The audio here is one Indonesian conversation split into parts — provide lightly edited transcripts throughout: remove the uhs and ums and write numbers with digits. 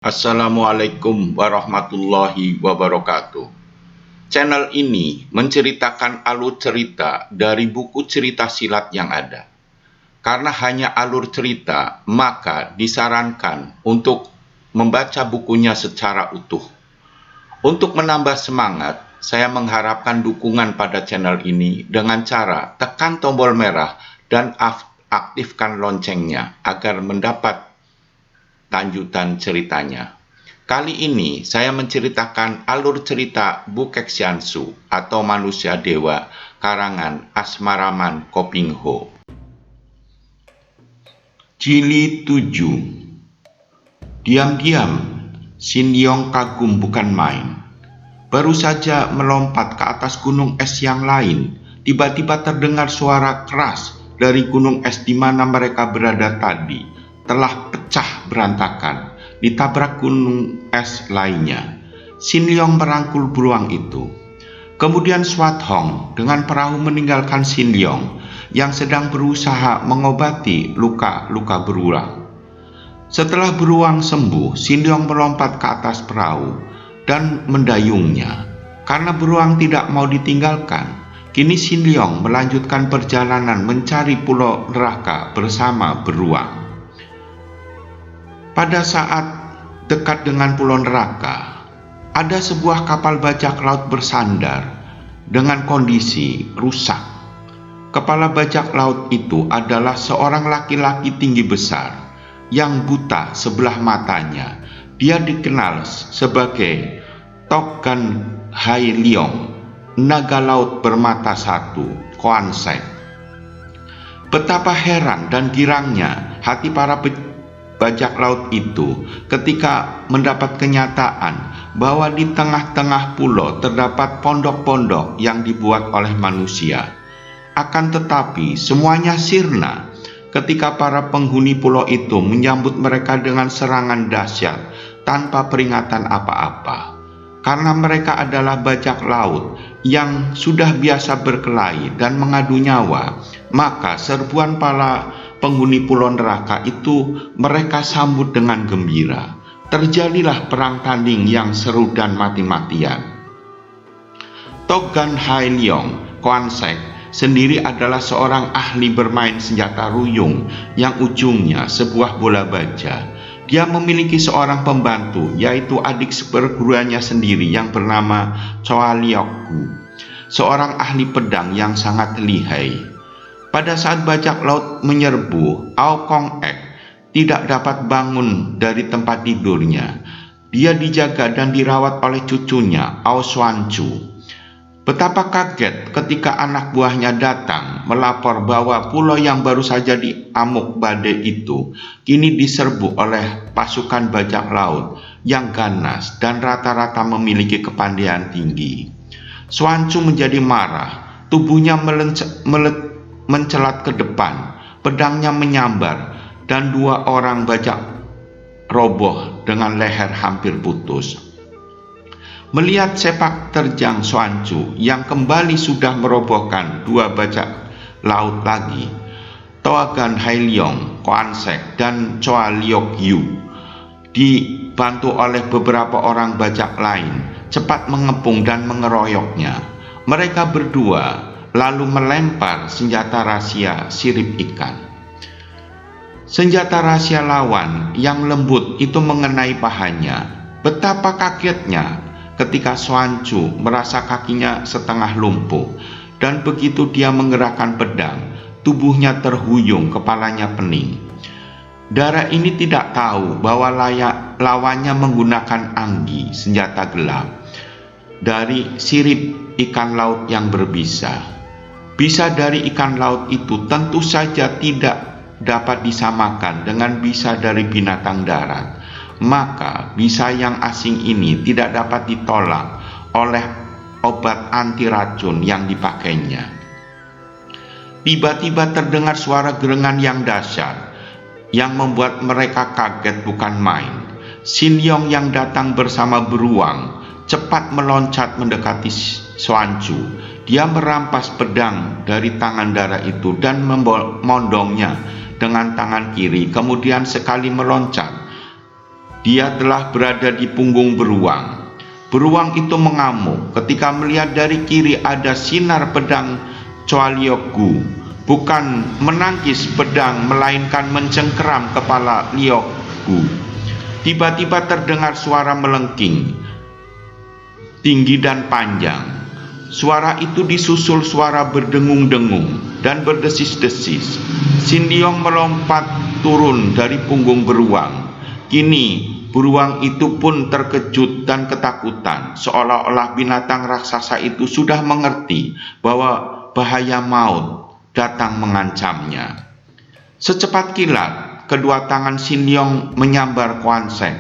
Assalamualaikum warahmatullahi wabarakatuh. Channel ini menceritakan alur cerita dari buku cerita silat yang ada. Karena hanya alur cerita, maka disarankan untuk membaca bukunya secara utuh. Untuk menambah semangat, saya mengharapkan dukungan pada channel ini dengan cara tekan tombol merah dan aktifkan loncengnya agar mendapat lanjutan ceritanya. Kali ini saya menceritakan alur cerita Bukek Xiansu atau Manusia Dewa karangan Asmaraman Kopingho. Jilid 7. Diam-diam, Shin Yong kagum bukan main. Baru saja melompat ke atas gunung es yang lain, tiba-tiba terdengar suara keras dari gunung es di mana mereka berada tadi telah pecah berantakan, ditabrak gunung es lainnya. Shin Yong merangkul beruang itu. Kemudian Swat Hong dengan perahu meninggalkan Shin Yong yang sedang berusaha mengobati luka-luka beruang. Setelah beruang sembuh, Shin Yong melompat ke atas perahu dan mendayungnya. Karena beruang tidak mau ditinggalkan, kini Shin Yong melanjutkan perjalanan mencari pulau neraka bersama beruang. Pada saat dekat dengan pulau neraka, ada sebuah kapal bajak laut bersandar dengan kondisi rusak. Kepala bajak laut itu adalah seorang laki-laki tinggi besar yang buta sebelah matanya. Dia dikenal sebagai Tok Gan Hai Leong, naga laut bermata satu, Koan Sek. Betapa heran dan girangnya hati para bajak laut itu ketika mendapat kenyataan bahwa di tengah-tengah pulau terdapat pondok-pondok yang dibuat oleh manusia. Akan tetapi semuanya sirna ketika para penghuni pulau itu menyambut mereka dengan serangan dahsyat tanpa peringatan apa-apa. Karena mereka adalah bajak laut yang sudah biasa berkelahi dan mengadu nyawa, maka serbuan para penghuni pulau neraka itu mereka sambut dengan gembira. Terjadilah perang tanding yang seru dan mati-matian. Tok Gan Hai Leong, Koan Sek, sendiri adalah seorang ahli bermain senjata ruyung yang ujungnya sebuah bola baja. Dia memiliki seorang pembantu, yaitu adik seperguruannya sendiri yang bernama Choa Liok Gu, seorang ahli pedang yang sangat lihai. Pada saat bajak laut menyerbu, Ao Kong Ek tidak dapat bangun dari tempat tidurnya. Dia dijaga dan dirawat oleh cucunya, Ao Xuan Chu. Betapa kaget ketika anak buahnya datang melapor bahwa pulau yang baru saja diamuk badai itu kini diserbu oleh pasukan bajak laut yang ganas dan rata-rata memiliki kepandaian tinggi. Xuan Chu menjadi marah, tubuhnya mencelat ke depan, pedangnya menyambar, dan dua orang bajak roboh dengan leher hampir putus. Melihat sepak terjang Xuan Chu yang kembali sudah merobohkan dua bajak laut lagi, Tok Gan Hai Leong, Koan Sek, dan Choa Liok Yu dibantu oleh beberapa orang bajak lain cepat mengepung dan mengeroyoknya. Mereka berdua lalu melempar senjata rahasia sirip ikan. Senjata rahasia lawan yang lembut itu mengenai pahanya. Betapa kagetnya ketika Xuan Chu merasa kakinya setengah lumpuh, dan begitu dia menggerakkan pedang, tubuhnya terhuyung, kepalanya pening. Darah ini tidak tahu bahwa lawannya menggunakan anggi, senjata gelap, dari sirip ikan laut yang berbisa. Bisa dari ikan laut itu tentu saja tidak dapat disamakan dengan bisa dari binatang darat. Maka bisa yang asing ini tidak dapat ditolak oleh obat anti racun yang dipakainya. Tiba-tiba terdengar suara gerengan yang dahsyat yang membuat mereka kaget bukan main. Shin Yong yang datang bersama beruang cepat meloncat mendekati Xuan Chu. Dia merampas pedang dari tangan darah itu dan memondongnya dengan tangan kiri, kemudian sekali meloncat Dia telah berada di punggung beruang. Beruang itu mengamuk ketika melihat dari kiri ada sinar pedang Coaliokgu. Bukan menangkis pedang, melainkan mencengkeram kepala Liokgu. Tiba-tiba terdengar suara melengking, tinggi dan panjang. Suara itu disusul suara berdengung-dengung dan berdesis-desis. Sin Leong melompat turun dari punggung beruang. Kini beruang itu pun terkejut dan ketakutan, seolah-olah binatang raksasa itu sudah mengerti bahwa bahaya maut datang mengancamnya. Secepat kilat, kedua tangan Sin Leong menyambar Kuan Sek.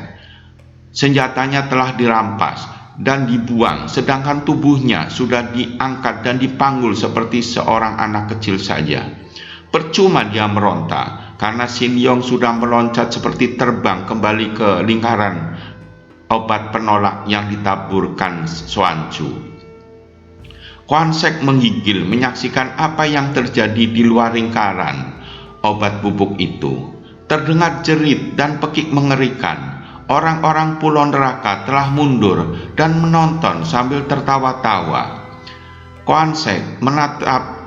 Senjatanya telah dirampas dan dibuang, sedangkan tubuhnya sudah diangkat dan dipanggul seperti seorang anak kecil saja. Percuma dia meronta, karena Sin Leong sudah meloncat seperti terbang kembali ke lingkaran obat penolak yang ditaburkan Xuanzhu. Kuan Sek menggigil menyaksikan apa yang terjadi di luar lingkaran obat bubuk itu. Terdengar jerit dan pekik mengerikan. Orang-orang Pulau Neraka telah mundur dan menonton sambil tertawa-tawa. Kuan Sek menatap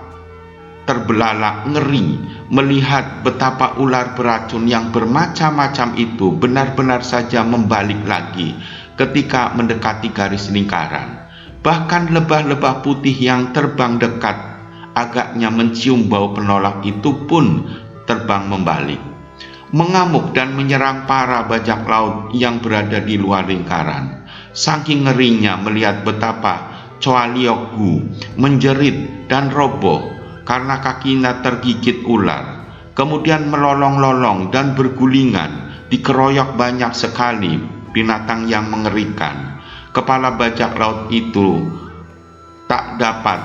terbelalak ngeri melihat betapa ular beracun yang bermacam-macam itu benar-benar saja membalik lagi ketika mendekati garis lingkaran. Bahkan lebah-lebah putih yang terbang dekat agaknya mencium bau penolak itu pun terbang membalik, mengamuk dan menyerang para bajak laut yang berada di luar lingkaran. Saking ngerinya melihat betapa Coaliokgu menjerit dan roboh karena kakinya tergigit ular, kemudian melolong-lolong dan bergulingan, dikeroyok banyak sekali binatang yang mengerikan. Kepala bajak laut itu tak dapat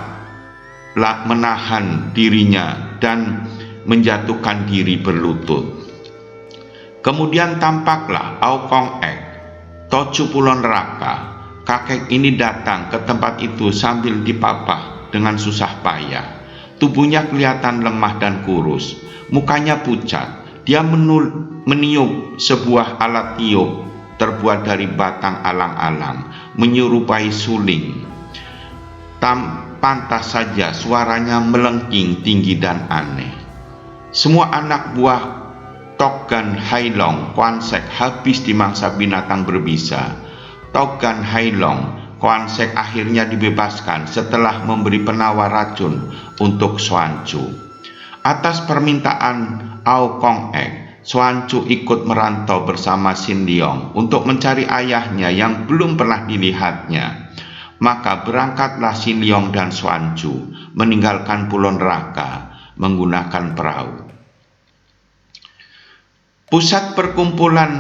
menahan dirinya dan menjatuhkan diri berlutut. Kemudian tampaklah Ao Kong Ek, Tocu Pulau Neraka. Kakek ini datang ke tempat itu sambil dipapah dengan susah payah. Tubuhnya kelihatan lemah dan kurus, mukanya pucat. Dia meniup sebuah alat tiup terbuat dari batang alang-alang, menyerupai suling. Pantas saja suaranya melengking tinggi dan aneh. Semua anak buah Togan Hailong Kuan Sek habis dimangsa binatang berbisa. Togan Hailong Kuan Sek akhirnya dibebaskan setelah memberi penawar racun untuk Xuanzhu. Atas permintaan Ao Kong Ek, Xuanzhu ikut merantau bersama Sin Leong untuk mencari ayahnya yang belum pernah dilihatnya. Maka berangkatlah Sin Leong dan Xuanzhu meninggalkan Pulau Neraka menggunakan perahu. Pusat perkumpulan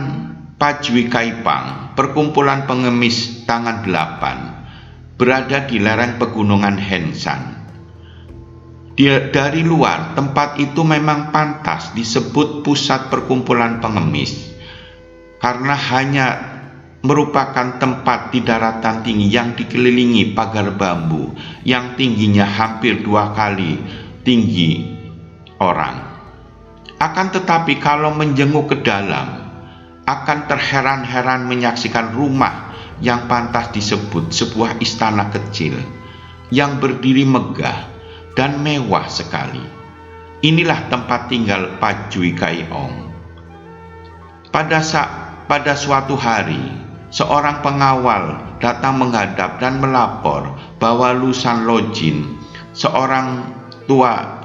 Pajui Kaipang, perkumpulan pengemis tangan 8, berada di lereng pegunungan Henshan. Dari luar, tempat itu memang pantas disebut pusat perkumpulan pengemis, karena hanya merupakan tempat di daratan tinggi yang dikelilingi pagar bambu yang tingginya hampir 2 kali tinggi orang. Akan tetapi kalau menjenguk ke dalam, akan terheran-heran menyaksikan rumah yang pantas disebut sebuah istana kecil yang berdiri megah dan mewah sekali. Inilah tempat tinggal Pajui Kaiong. Pada suatu hari, seorang pengawal datang menghadap dan melapor bahwa Lusan Lojin, seorang tua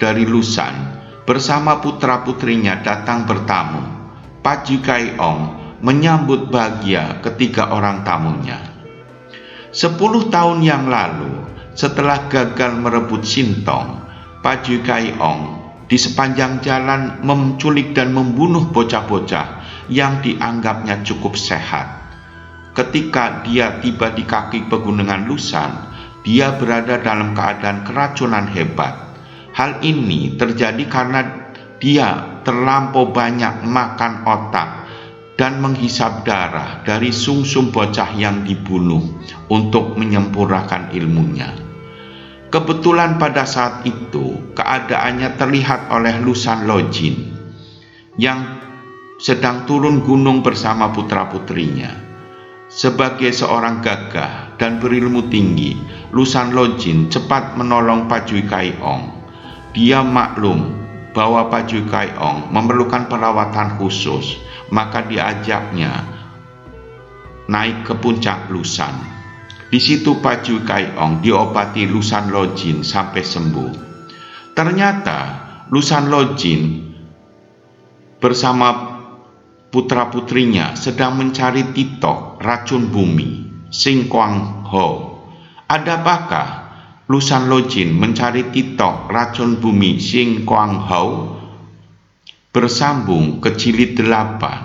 dari Lusan, bersama putra-putrinya datang bertamu. Pajui Kaiong menyambut bahagia ketiga orang tamunya. 10 tahun yang lalu, setelah gagal merebut Sintong, Pajui Kaiong di sepanjang jalan menculik dan membunuh bocah-bocah yang dianggapnya cukup sehat. Ketika dia tiba di kaki pegunungan Lusan, dia berada dalam keadaan keracunan hebat. Hal ini terjadi karena dia terlampau banyak makan otak dan menghisap darah dari sumsum bocah yang dibunuh untuk menyempurnakan ilmunya. Kebetulan pada saat itu keadaannya terlihat oleh Lusan Lojin yang sedang turun gunung bersama putra-putrinya. Sebagai seorang gagah dan berilmu tinggi, Lusan Lojin cepat menolong Pajui Kaiong. Dia maklum bahwa Pajui Kaiong memerlukan perawatan khusus, maka diajaknya naik ke puncak Lusan. Di situ Pajui Kaiong diobati Lusan Lojin sampai sembuh. Ternyata Lusan Lojin bersama putra-putrinya sedang mencari Titok, racun bumi, Sing Kuang Ho. Adapakah Lusan Lojin mencari Titok, racun bumi, Sing Kuang Ho? Bersambung ke jilid 8.